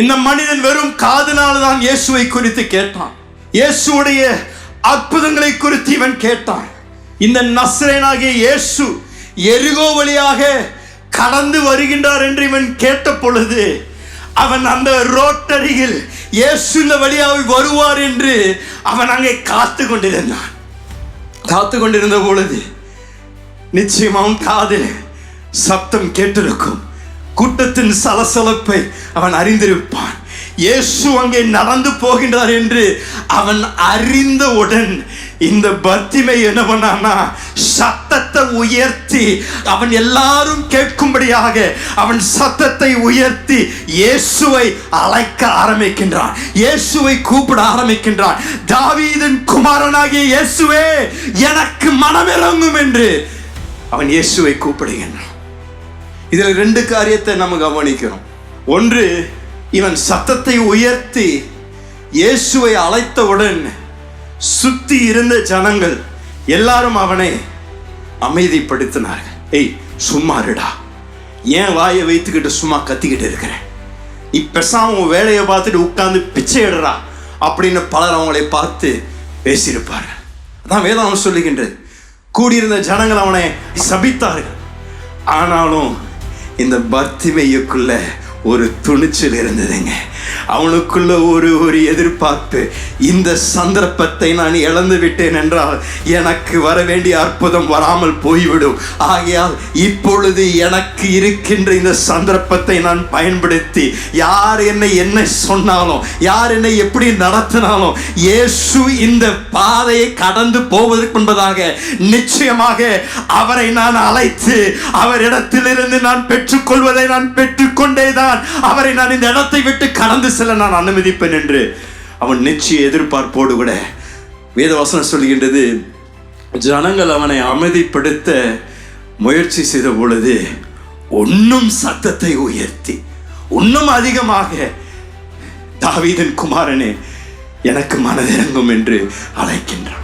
இந்த மனிதன் வெறும் காதினால் தான் இயேசுவை குறித்து கேட்டான். இயேசுடைய அற்புதங்களை குறித்து இவன் கேட்டான். இந்த நசரேயனாகிய இயேசு எரிகோ வழியாக கடந்து வருகின்றார் என்று இவன் கேட்ட பொழுது அவன் அந்த ரோட்டரியில் இயேசு இந்த வழியாக வருவார் என்று அவன் அங்கே காத்து கொண்டிருந்த பொழுது நிச்சயமாவும் காதில் சப்தம் கேட்டிருக்கும். கூட்டத்தின் சலசலப்பை அவன் அறிந்திருப்பான். இயேசு அங்கே நடந்து போகின்றார் என்று அவன் அறிந்தவுடன் இந்த பர்த்திமை என்ன பண்ணானா, சத்தத்தை உயர்த்தி அவன் எல்லாரும் கேட்கும்படியாக அவன் சத்தத்தை உயர்த்தி இயேசுவை அழைக்க ஆரம்பிக்கின்றான். இயேசுவை கூப்பிட ஆரம்பிக்கின்றான். தாவீதின் குமாரனாகிய இயேசுவே, எனக்கு மனமிறங்கும் என்று அவன் இயேசுவை கூப்பிடுகின்றான். இதில் 2 காரியத்தை நம்ம கவனிக்கிறோம். ஒன்று, இவன் சத்தத்தை உயர்த்தி இயேசுவை அழைத்தவுடன் சுத்தி இருந்த ஜனங்கள் எல்லாரும் அவனை அமைதிப்படுத்தினார்கள். ஏய், சும்மா இருடா, ஏன் வாயை வைத்துக்கிட்டு சும்மா கத்திக்கிட்டு இருக்கிறேன், நீ பேசாம உன் வேலையை பார்த்துட்டு உட்கார்ந்து பிச்சை எடுறா அப்படின்னு பலர் அவங்களை பார்த்து பேசியிருப்பார்கள். அதான் வேதம் சொல்லுகின்றது. கூடியிருந்த ஜனங்கள் அவனை சபித்தார்கள். ஆனாலும் இந்த பர்த்திமையுக்குள்ள ஒரு துணிச்சல் இருந்ததுங்க. அவனுக்குள்ள ஒரு எதிர்பார்ப்பு. இந்த சந்தர்ப்பத்தை நான் இழந்து விட்டேன் என்றால் எனக்கு வர வேண்டிய அற்புதம் வராமல் போய்விடும். ஆகையால் இப்பொழுது எனக்கு இருக்கின்ற இந்த சந்தர்ப்பத்தை நான் பயன்படுத்தி யார் என்னை என்ன சொன்னாலும், யார் என்னை எப்படி நடத்தினாலும், இயேசு இந்த பாதையை கடந்து போவதற்கு முன்பதாக நிச்சயமாக அவரை நான் அழைத்து அவரிடத்திலிருந்து நான் பெற்றுக்கொள்வதை நான் பெற்றுக்கொண்டேதான் அவரை நான் இந்த இடத்தை விட்டு கடந்து செல்ல நான் அனுமதிப்பேன் என்று அவன் நிச்சய எதிர்பார்ப்போடு கூட வேதவசனம் சொல்கின்றது. ஜனங்கள் அவனை அமைதிப்படுத்த முயற்சி செய்த பொழுது இன்னும் சத்தத்தை உயர்த்தி இன்னும் அதிகமாக, தாவீதின் குமாரனே, எனக்கு மனதிறங்கும் என்று அழைக்கின்றான்.